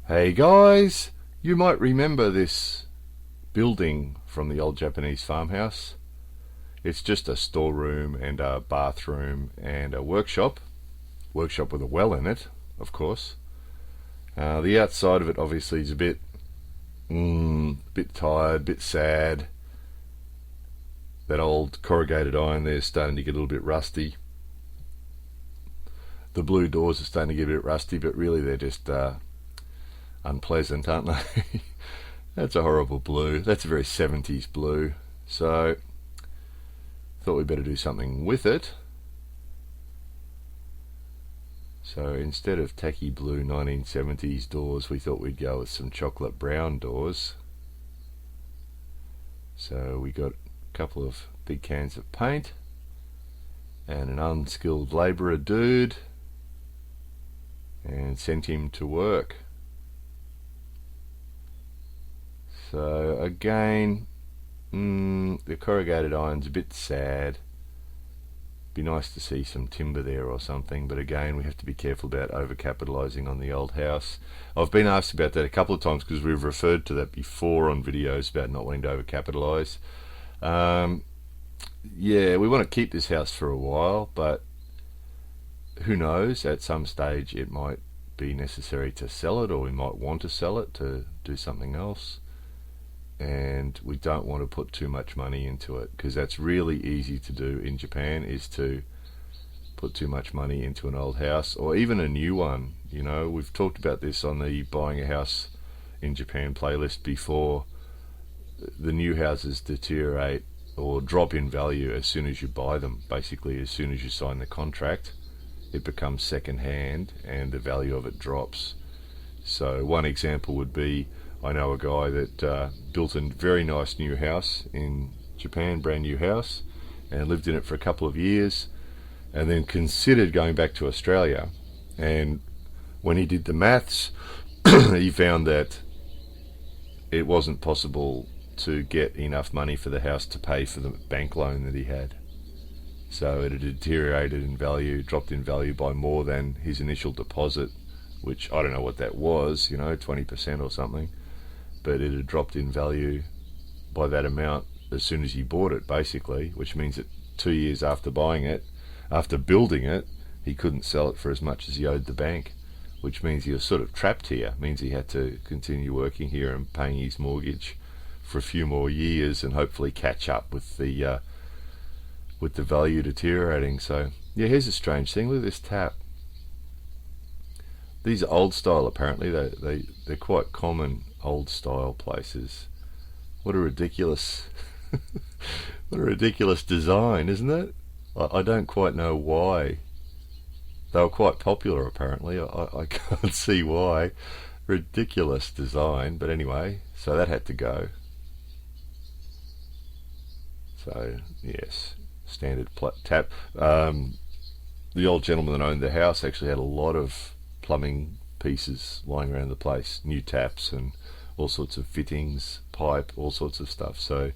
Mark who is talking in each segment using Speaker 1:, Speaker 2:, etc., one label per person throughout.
Speaker 1: Hey guys, you might remember this building from the old Japanese farmhouse. It's just a storeroom and a bathroom and a workshop. Workshop with a well in it, of course. The outside of it obviously is a bit tired, bit sad. That old corrugated iron there's starting to get a little bit rusty. The blue doors are starting to get a bit rusty, but really they're just unpleasant, aren't they? That's a horrible blue. That's a very 70s blue. So, thought we'd better do something with it. So instead of tacky blue 1970s doors, we thought we'd go with some chocolate brown doors. So we got a couple of big cans of paint and an unskilled labourer dude and sent him to work. So again, the corrugated iron's a bit sad. Be nice to see some timber there or something, but again we have to be careful about overcapitalising on the old house. I've been asked about that a couple of times because we've referred to that before on videos about not wanting to overcapitalise. Yeah, we want to keep this house for a while, but who knows, at some stage it might be necessary to sell it, or we might want to sell it to do something else. And we don't want to put too much money into it, because that's really easy to do in Japan, is to put too much money into an old house or even a new one. You know, we've talked about this on the buying a house in Japan playlist before. The new houses deteriorate or drop in value as soon as you buy them. Basically, as soon as you sign the contract, it becomes second hand and the value of it drops. So one example would be, I know a guy that built a very nice new house in Japan, brand new house, and lived in it for a couple of years, and then considered going back to Australia. And when he did the maths, he found that it wasn't possible to get enough money for the house to pay for the bank loan that he had. So it had deteriorated in value, dropped in value by more than his initial deposit, which I don't know what that was, 20% or something. But it had dropped in value by that amount as soon as he bought it, basically, which means that 2 years after buying it, after building it, he couldn't sell it for as much as he owed the bank, which means he was sort of trapped here. It means he had to continue working here and paying his mortgage for a few more years and hopefully catch up with the value deteriorating. So yeah, here's a strange thing. Look at this tap. These are old style, apparently. They're quite common old style places. What a ridiculous what a ridiculous design, isn't it? I don't quite know why. They were quite popular, apparently. I can't see why. Ridiculous design, but anyway, so that had to go. So yes, standard tap. The old gentleman that owned the house actually had a lot of plumbing pieces lying around the place, new taps and all sorts of fittings, pipe, all sorts of stuff. So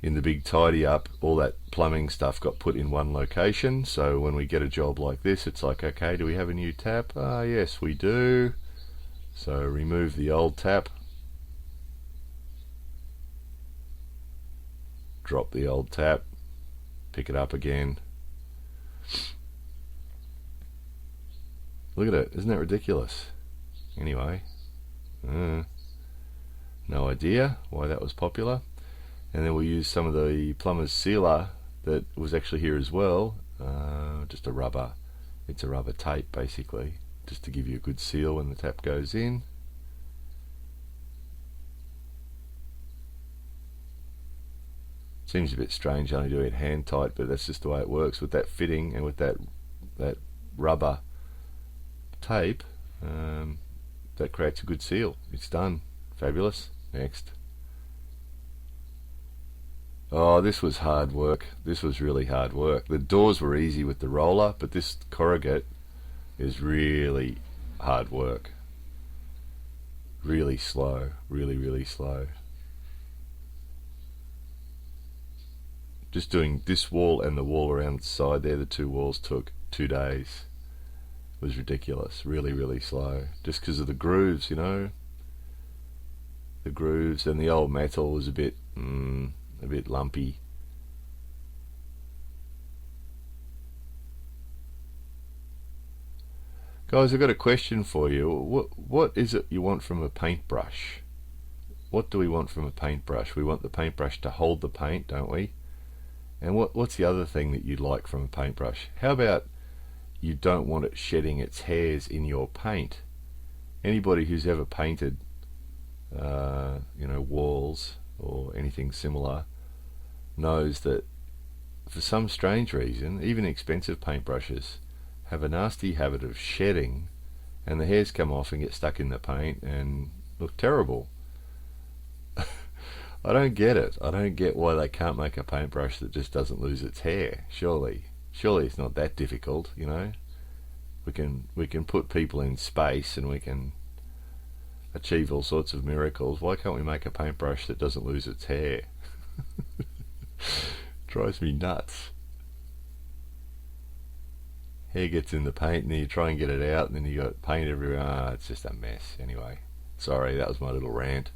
Speaker 1: in the big tidy up, all that plumbing stuff got put in one location. So when we get a job like this, it's like, okay, do we have a new tap? Ah, yes, we do. So remove the old tap, drop the old tap, pick it up again. Look at it, isn't that ridiculous? Anyway, no idea why that was popular. And then we'll use some of the plumber's sealer that was actually here as well. Just a rubber, it's a rubber tape basically, just to give you a good seal when the tap goes in. Seems a bit strange only doing it hand tight, but that's just the way it works with that fitting and with that rubber tape. That creates a good seal. It's done. Fabulous. Next. Oh, this was hard work. This was really hard work. The doors were easy with the roller, but this corrugate is really hard work. Really slow. Really slow. Just doing this wall and the wall around the side there, the two walls took 2 days. was ridiculous. Really, really slow. Just because of the grooves, you know. The grooves, and the old metal was a bit lumpy. Guys, I've got a question for you. What is it you want from a paintbrush? What do we want from a paintbrush? We want the paintbrush to hold the paint, don't we? And what's the other thing that you'd like from a paintbrush? How about you don't want it shedding its hairs in your paint? Anybody who's ever painted walls or anything similar knows that for some strange reason, even expensive paintbrushes have a nasty habit of shedding, and the hairs come off and get stuck in the paint and look terrible. I don't get it. I don't get why they can't make a paintbrush that just doesn't lose its hair. Surely it's not that difficult, you know. We can put people in space and we can achieve all sorts of miracles. Why can't we make a paintbrush that doesn't lose its hair? Drives me nuts. Hair gets in the paint and then you try and get it out and then you got paint everywhere. It's just a mess. Anyway, sorry, that was my little rant.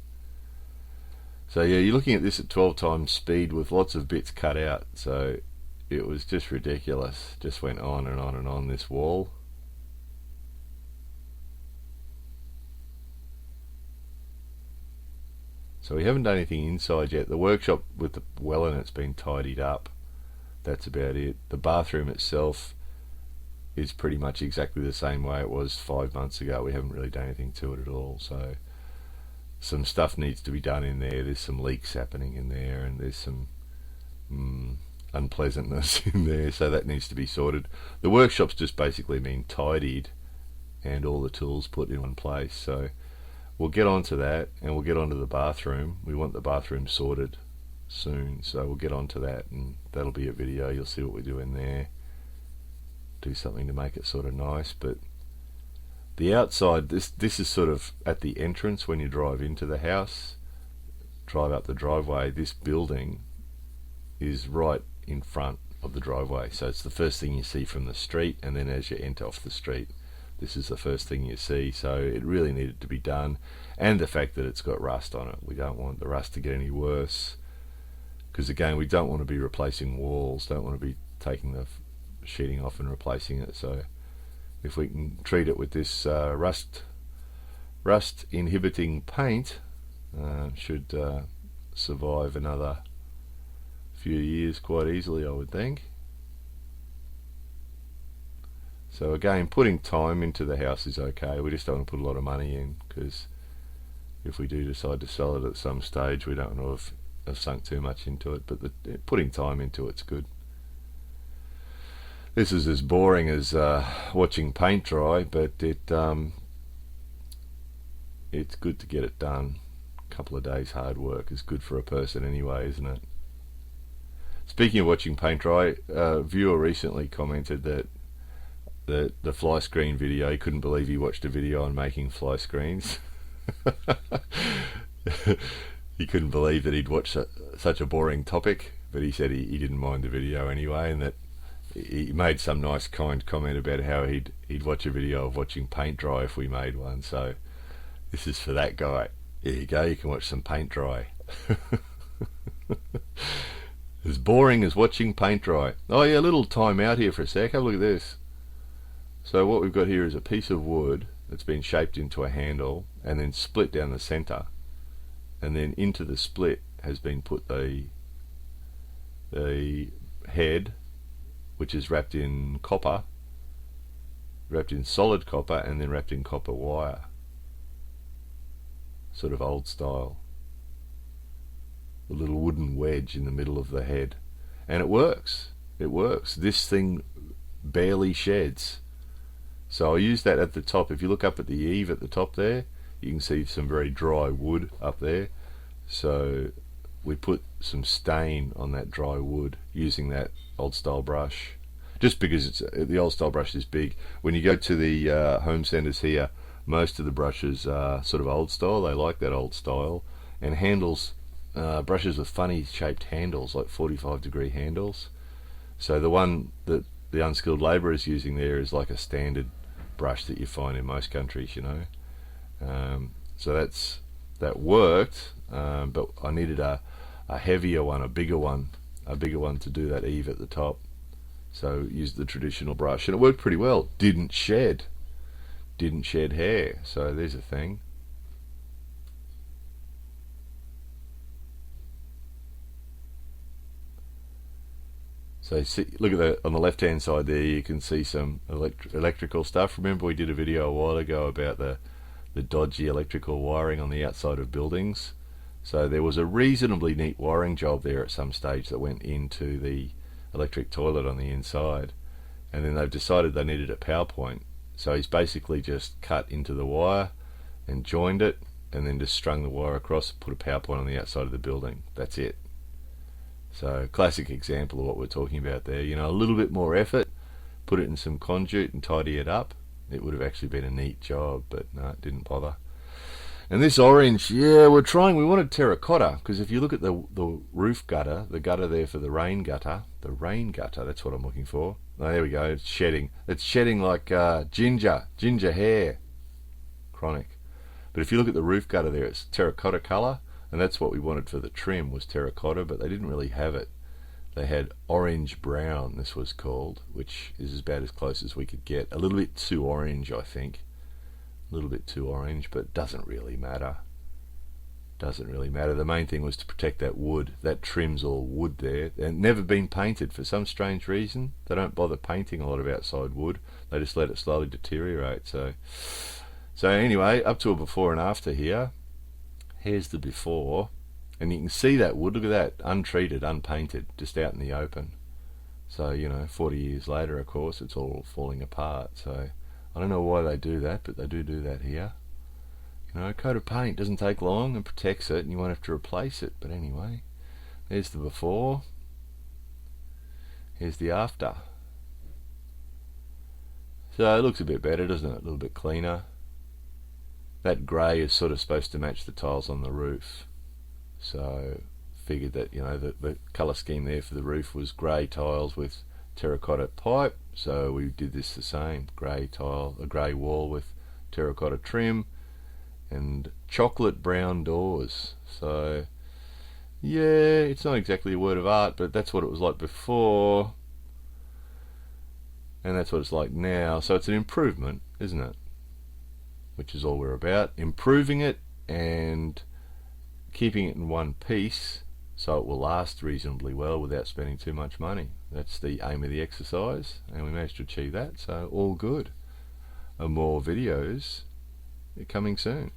Speaker 1: So yeah, you're looking at this at 12 times speed with lots of bits cut out. So it was just ridiculous. Just went on and on and on this wall. So we haven't done anything inside yet. The workshop with the well in it's been tidied up. That's about it. The bathroom itself is pretty much exactly the same way it was 5 months ago. We haven't really done anything to it at all. So some stuff needs to be done in there. There's some leaks happening in there, and there's some unpleasantness in there, so that needs to be sorted. The workshop's just basically been tidied and all the tools put in one place. So we'll get on to that, and we'll get on to the bathroom. We want the bathroom sorted soon, so we'll get on to that, and that'll be a video. You'll see what we do in there. Do something to make it sort of nice. But the outside, this is sort of at the entrance when you drive into the house, drive up the driveway. This building is right in front of the driveway, so it's the first thing you see from the street, and then as you enter off the street, this is the first thing you see. So it really needed to be done, and the fact that it's got rust on it, we don't want the rust to get any worse, because again, we don't want to be replacing walls, don't want to be taking the sheeting off and replacing it. So if we can treat it with this rust inhibiting paint, should survive another few years quite easily, I would think. So again, putting time into the house is okay. We just don't want to put a lot of money in, because if we do decide to sell it at some stage, we don't want to have sunk too much into it. But putting time into it's good. This is as boring as watching paint dry, but it's good to get it done. A couple of days hard work is good for a person anyway, isn't it? Speaking of watching paint dry, a viewer recently commented that the fly screen video, he couldn't believe he watched a video on making fly screens. He couldn't believe that he'd watched such a boring topic, but he said he didn't mind the video anyway, and that he made some nice kind comment about how he'd watch a video of watching paint dry if we made one. So this is for that guy. There you go, you can watch some paint dry. As boring as watching paint dry. Oh yeah, a little time out here for a sec. Have a look at this. So what we've got here is a piece of wood that's been shaped into a handle and then split down the center, and then into the split has been put the head, which is wrapped in copper, wrapped in solid copper, and then wrapped in copper wire, sort of old style. A little wooden wedge in the middle of the head, and it works. This thing barely sheds. So I use that at the top. If you look up at the eave at the top there, you can see some very dry wood up there. So we put some stain on that dry wood using that old style brush, just because the old style brush is big. When you go to the home centers here, most of the brushes are sort of old style. They like that old style, and handles, brushes with funny shaped handles, like 45-degree handles. So the one that the unskilled labourer is using there is like a standard brush that you find in most countries, you know. So that worked, but I needed a heavier one, a bigger one to do that eave at the top. So used the traditional brush, and it worked pretty well. Didn't shed hair. So there's a thing. So see, look at on the left hand side there, you can see some electrical stuff. Remember we did a video a while ago about the dodgy electrical wiring on the outside of buildings. So there was a reasonably neat wiring job there at some stage that went into the electric toilet on the inside, and then they've decided they needed a power point. So he's basically just cut into the wire and joined it, and then just strung the wire across, put a power point on the outside of the building. That's it. So classic example of what we're talking about there. You know, a little bit more effort, put it in some conduit and tidy it up. It would have actually been a neat job, but no, it didn't bother. And this orange, yeah, we wanted terracotta, because if you look at the roof gutter, the gutter there for the rain gutter, that's what I'm looking for. Oh, there we go, it's shedding like ginger hair, chronic. But if you look at the roof gutter there, it's terracotta colour, and that's what we wanted for the trim, was terracotta, but they didn't really have it. They had orange brown, this was called, which is about as close as we could get. A little bit too orange, I think. A little bit too orange, but doesn't really matter. The main thing was to protect that wood. That trim's all wood there, and never been painted for some strange reason. They don't bother painting a lot of outside wood. They just let it slowly deteriorate. So anyway, up to a before and after here. Here's the before, and you can see that wood. Look at that, untreated, unpainted, just out in the open. So, you know, 40 years later, of course, it's all falling apart. So I don't know why they do that, but they do that here. You know, a coat of paint doesn't take long and protects it, and you won't have to replace it. But anyway, there's the before. Here's the after. So it looks a bit better, doesn't it? A little bit cleaner. That grey is sort of supposed to match the tiles on the roof. So figured that, you know, the colour scheme there for the roof was grey tiles with terracotta pipe. So we did this the same. Grey tile, a grey wall with terracotta trim, and chocolate brown doors. So yeah, it's not exactly a word of art, but that's what it was like before, and that's what it's like now. So it's an improvement, isn't it? Which is all we're about, improving it and keeping it in one piece so it will last reasonably well without spending too much money. That's the aim of the exercise, and we managed to achieve that, so all good. And more videos coming soon.